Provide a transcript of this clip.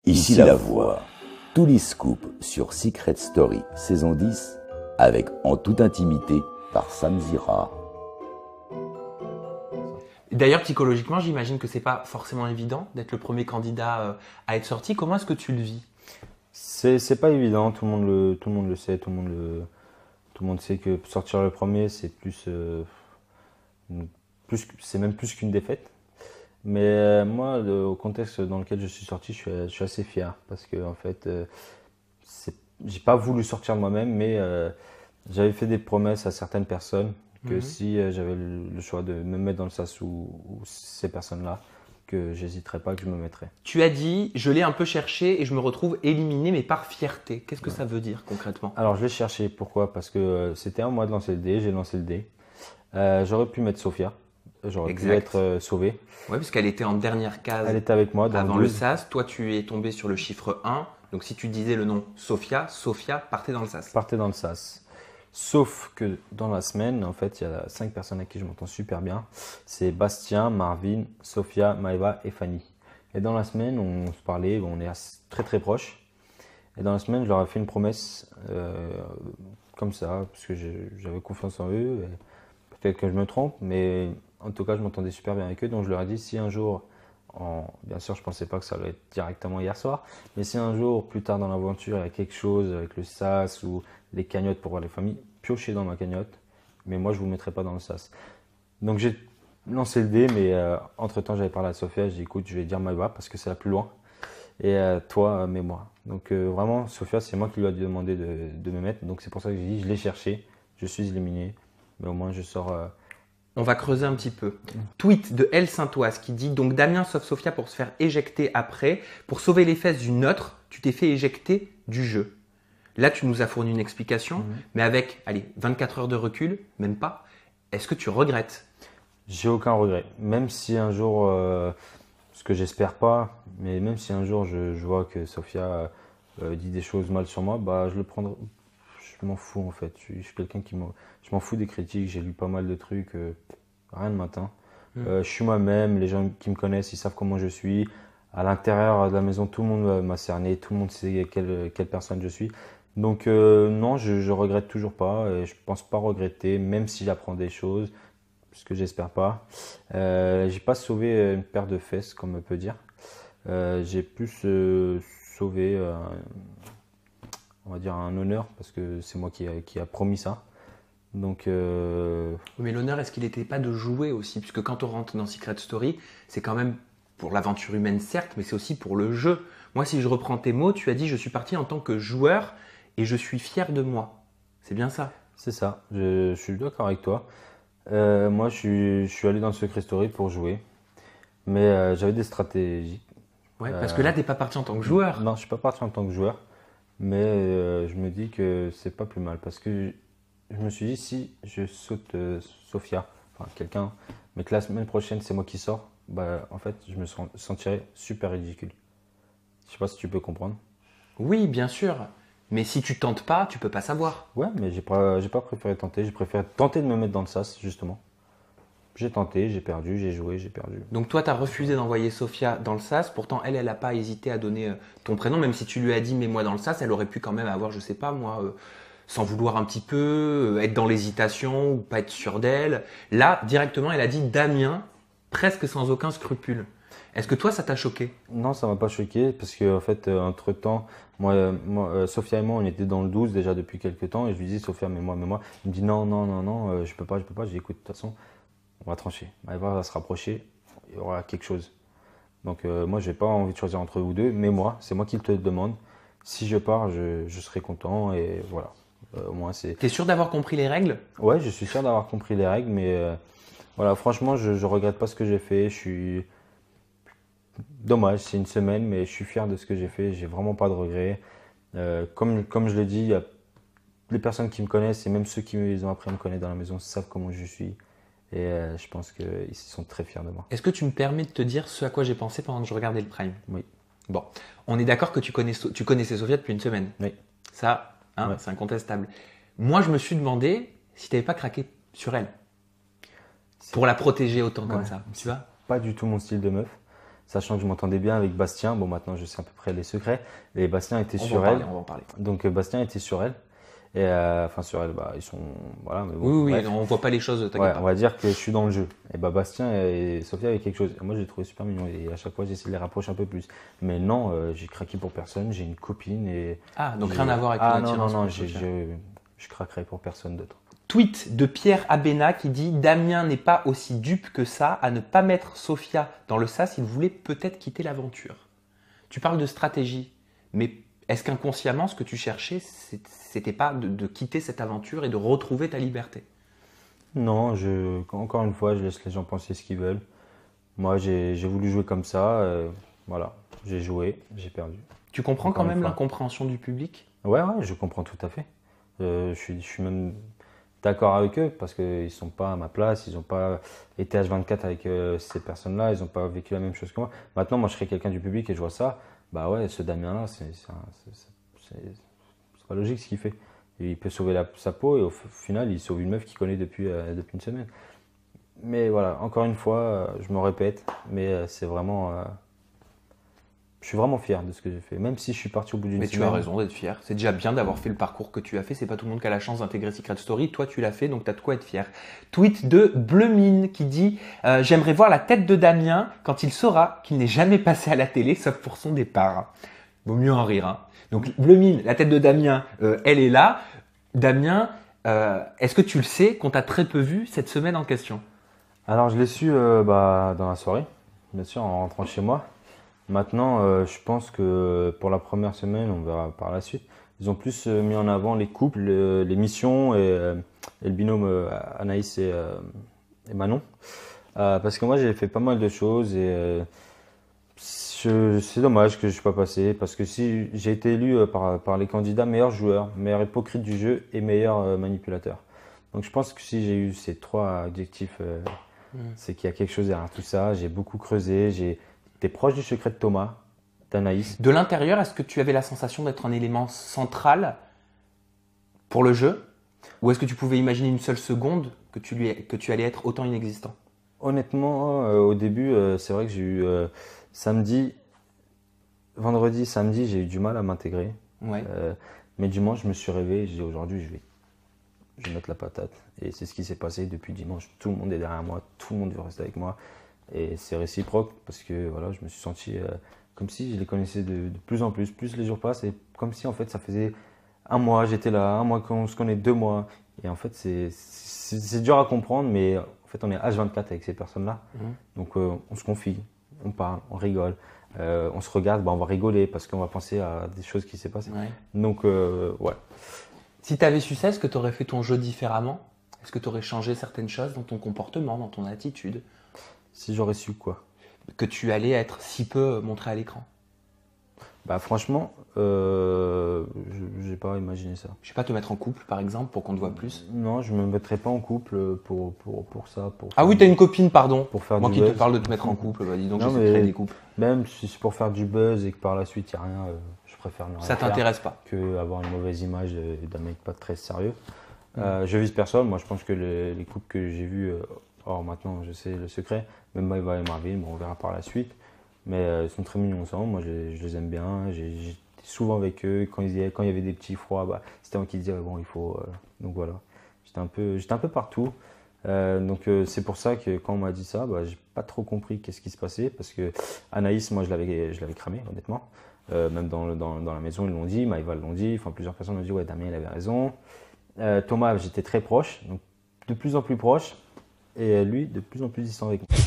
Ici la voix. Tous les scoops sur Secret Story saison 10 avec En toute intimité par Sam Zira. D'ailleurs, psychologiquement, j'imagine que c'est pas forcément évident d'être le premier candidat à être sorti. Comment est-ce que tu le vis? C'est pas évident, tout le monde le sait, tout le monde sait que sortir le premier, c'est c'est même plus qu'une défaite. Mais moi, au contexte dans lequel je suis sorti, je suis assez fier parce que en fait, j'ai pas voulu sortir de moi-même, mais j'avais fait des promesses à certaines personnes que si j'avais le choix de me mettre dans le sas ou ces personnes-là, que j'hésiterais pas, que je me mettrais. Tu as dit, je l'ai un peu cherché et je me retrouve éliminé, mais par fierté. Qu'est-ce que ça veut dire concrètement? Alors je l'ai cherché, pourquoi? Parce que c'était à moi de lancer le dé, j'ai lancé le dé. J'aurais pu mettre Sophia, j'aurais pu être sauvé. Oui, parce qu'elle était en dernière case. Elle était avec moi dans avant le le 12. sas. Toi, tu es tombé sur le chiffre 1. Donc, si tu disais le nom Sophia partait dans le sas. Partait dans le sas. Sauf que dans la semaine, en fait, il y a 5 personnes avec qui je m'entends super bien. C'est Bastien, Marvin, Sophia, Maëva et Fanny. Et dans la semaine, on se parlait, on est très très proches. Et dans la semaine, je leur ai fait une promesse comme ça, parce que j'avais confiance en eux. Peut-être que je me trompe, mais en tout cas, je m'entendais super bien avec eux. Donc je leur ai dit, si un jour, bien sûr, je ne pensais pas que ça allait être directement hier soir, mais si un jour, plus tard dans l'aventure, il y a quelque chose avec le sas ou les cagnottes pour voir les familles, piochez dans ma cagnotte, mais moi, je ne vous mettrai pas dans le sas. Donc j'ai lancé le dé, mais entre-temps, j'avais parlé à Sophia, j'ai dit, écoute, je vais dire Maëva parce que c'est la plus loin. Et toi, mets-moi. Donc vraiment, Sophia, c'est moi qui lui ai demandé de me mettre. Donc c'est pour ça que j'ai dit, je l'ai cherché, je suis éliminé, mais au moins je sors. On va creuser un petit peu. Tweet de L. Saint-Oise qui dit donc Damien sauve Sophia pour se faire éjecter après. Pour sauver les fesses d'une autre, tu t'es fait éjecter du jeu. Là, tu nous as fourni une explication, mais avec, allez, 24 heures de recul, même pas. Est-ce que tu regrettes? J'ai aucun regret. Même si un jour, ce que j'espère pas, mais même si un jour je vois que Sophia dit des choses mal sur moi, bah je le prendrai. Je m'en fous en fait. Je suis quelqu'un je m'en fous des critiques. J'ai lu pas mal de trucs. Rien de matin. Je suis moi-même. Les gens qui me connaissent, ils savent comment je suis. À l'intérieur de la maison, tout le monde m'a cerné. Tout le monde sait quelle personne je suis. Donc non, je regrette toujours pas. Et je pense pas regretter, même si j'apprends des choses, ce que j'espère pas. J'ai pas sauvé une paire de fesses, comme on peut dire. J'ai plus sauvé, on va dire, un honneur, parce que c'est moi qui a promis ça. Donc, Mais l'honneur, est-ce qu'il n'était pas de jouer aussi? Puisque quand on rentre dans Secret Story, c'est quand même pour l'aventure humaine, certes, mais c'est aussi pour le jeu. Moi, si je reprends tes mots, tu as dit je suis parti en tant que joueur et je suis fier de moi. C'est bien ça? c'est ça, je suis d'accord avec toi. Moi, je suis allé dans le Secret Story pour jouer, mais j'avais des stratégies. Ouais, parce que là, tu n'es pas parti en tant que joueur. Non, je suis pas parti en tant que joueur, mais je me dis que c'est pas plus mal parce que je me suis dit si je saute Sophia, enfin quelqu'un, mais que la semaine prochaine c'est moi qui sors, bah en fait je me sentirais super ridicule. Je sais pas si tu peux comprendre. Oui, bien sûr. Mais si tu tentes pas, tu peux pas savoir. Ouais, mais j'ai pas préféré tenter, j'ai préféré tenter de me mettre dans le sas justement. J'ai tenté, j'ai perdu, j'ai joué, j'ai perdu. Donc toi, tu as refusé d'envoyer Sophia dans le sas. Pourtant, elle n'a pas hésité à donner ton prénom. Même si tu lui as dit mets-moi dans le sas, elle aurait pu quand même avoir, je sais pas moi, sans vouloir un petit peu, être dans l'hésitation ou pas être sûre d'elle. Là, directement, elle a dit Damien, presque sans aucun scrupule. Est-ce que toi, ça t'a choqué? Non, ça m'a pas choqué parce que en fait, entre-temps, Sophia et moi, on était dans le 12 déjà depuis quelques temps et je lui dis Sophia, mets-moi. Il me dit non, je peux pas. J'ai dit écoute, de toute façon, on va trancher. Maëva va se rapprocher, il y aura quelque chose. Donc moi, j'ai pas envie de choisir entre vous deux, mais moi, c'est moi qui te le demande. Si je pars, je serai content et voilà. Au moins, c'est. T'es sûr d'avoir compris les règles? Ouais, je suis sûr d'avoir compris les règles, mais voilà, franchement, je regrette pas ce que j'ai fait. Je suis dommage, c'est une semaine, mais je suis fier de ce que j'ai fait. J'ai vraiment pas de regrets. Comme je l'ai dit, il y a les personnes qui me connaissent et même ceux qui ont appris à me connaître dans la maison savent comment je suis. Et je pense qu'ils sont très fiers de moi. Est-ce que tu me permets de te dire ce à quoi j'ai pensé pendant que je regardais le Prime? Oui. Bon, on est d'accord que tu connaissais Sophia depuis une semaine. Oui. Ça, hein, Ouais. c'est incontestable. Moi, je me suis demandé si tu n'avais pas craqué sur elle. Pour la protéger autant comme Ouais. ça, tu vois? Pas du tout mon style de meuf. sachant que je m'entendais bien avec Bastien. Bon, maintenant je sais à peu près les secrets. Et Bastien était On sur va en elle. parler, on va en parler. Donc Bastien était sur elle. Et enfin sur elle, bah, ils sont voilà. Mais bon, Oui, bref. on voit pas les choses, t'inquiète Ouais, pas. on va dire que je suis dans le jeu. Et bah Bastien et Sophia avaient quelque chose. Et moi, j'ai trouvé super mignon. Et à chaque fois, j'essaie de les rapprocher un peu plus. Mais non, j'ai craqué pour personne. J'ai une copine et. Ah, donc rien à voir avec ton Ah non, attirance non, non, pour Sophia. je craquerai pour personne d'autre. Tweet de Pierre Abena qui dit Damien n'est pas aussi dupe que ça à ne pas mettre Sophia dans le sas, il voulait peut-être quitter l'aventure. Tu parles de stratégie, mais est-ce qu'inconsciemment, ce que tu cherchais, c'était pas de quitter cette aventure et de retrouver ta liberté? Non, encore une fois, je laisse les gens penser ce qu'ils veulent. Moi, j'ai voulu jouer comme ça. Voilà, j'ai joué, j'ai perdu. Tu comprends Encore quand une même fois. l'incompréhension du public? Ouais, je comprends tout à fait. Je suis même d'accord avec eux parce qu'ils ne sont pas à ma place, ils n'ont pas été H24 avec ces personnes-là, ils n'ont pas vécu la même chose que moi. Maintenant, moi, je serais quelqu'un du public et je vois ça. Bah ouais, ce Damien-là, c'est pas logique ce qu'il fait. Et il peut sauver sa peau et au final, il sauve une meuf qu'il connaît depuis une semaine. Mais voilà, encore une fois, je me répète, mais c'est vraiment. Je suis vraiment fier de ce que j'ai fait, même si je suis parti au bout d'une Mais semaine. tu as raison d'être fier. C'est déjà bien d'avoir fait le parcours que tu as fait. C'est pas tout le monde qui a la chance d'intégrer Secret Story. Toi, tu l'as fait, donc tu as de quoi être fier. Tweet de Bleumine qui dit J'aimerais voir la tête de Damien quand il saura qu'il n'est jamais passé à la télé, sauf pour son départ. Vaut mieux en rire. Hein. Donc, Bleumine, la tête de Damien, elle est là. Damien, est-ce que tu le sais qu'on t'a très peu vu cette semaine en question? Alors, je l'ai su dans la soirée, bien sûr, en rentrant chez moi. Maintenant, je pense que pour la première semaine, on verra par la suite, ils ont plus mis en avant les couples, les missions et le binôme Anaïs et Manon. Parce que moi, j'ai fait pas mal de choses et c'est dommage que je ne suis pas passé. Parce que si j'ai été élu par les candidats meilleur joueur, meilleur hypocrite du jeu et meilleur manipulateur. Donc je pense que si j'ai eu ces trois adjectifs, c'est qu'il y a quelque chose derrière tout ça. J'ai beaucoup creusé, j'étais proche du secret de Thomas, d'Anaïs. De l'intérieur, est-ce que tu avais la sensation d'être un élément central pour le jeu? Ou est-ce que tu pouvais imaginer une seule seconde que tu allais être autant inexistant? Honnêtement, au début, c'est vrai que j'ai eu vendredi, samedi, j'ai eu du mal à m'intégrer. Ouais. Mais dimanche, je me suis réveillé, j'ai dit aujourd'hui, je vais mettre la patate. Et c'est ce qui s'est passé depuis dimanche. Tout le monde est derrière moi, tout le monde veut rester avec moi. Et c'est réciproque parce que voilà, je me suis senti comme si je les connaissais de plus en plus. Plus les jours passent et comme si en fait ça faisait un mois, j'étais là, un mois qu'on se connaît, 2 mois. Et en fait, c'est dur à comprendre, mais en fait, on est H24 avec ces personnes-là. Donc on se confie, on parle, on rigole. On se regarde, on va rigoler parce qu'on va penser à des choses qui s'est passées. Ouais. Donc, ouais. Si tu avais su ça, est-ce que tu aurais fait ton jeu différemment? Est-ce que tu aurais changé certaines choses dans ton comportement, dans ton attitude? Si j'aurais su quoi? Que tu allais être si peu montré à l'écran? Bah franchement, j'ai pas imaginé ça. Je sais pas, te mettre en couple par exemple pour qu'on te voit plus? Non, je me mettrais pas en couple pour ça. Ah oui, t'as une copine, pardon. Pour faire Moi du qui te buzz. parle de te mettre en couple, bah dis donc, Non, j'essaie de mais créer des couples. Même si c'est pour faire du buzz et que par la suite il n'y a rien, je préfère ne rien Ça faire t'intéresse pas? que avoir une mauvaise image d'un mec pas très sérieux. Je vise personne. Moi, je pense que les couples que j'ai vus, or maintenant je sais le secret, même Maëva et Marvin, bon, on verra par la suite. Mais ils sont très mignons ensemble. Moi, je les aime bien. J'étais souvent avec eux. Quand il y avait des petits froids, bah, c'était moi qui disais bon, il faut. Donc voilà. J'étais un peu partout. Donc c'est pour ça que quand on m'a dit ça, bah, j'ai pas trop compris qu'est-ce qui se passait parce que Anaïs, moi je l'avais cramé honnêtement. Même dans la maison ils l'ont dit, Maëva l'ont dit, enfin plusieurs personnes m'ont dit ouais Damien il avait raison. Thomas j'étais très proche, donc de plus en plus proche et lui de plus en plus distant avec moi.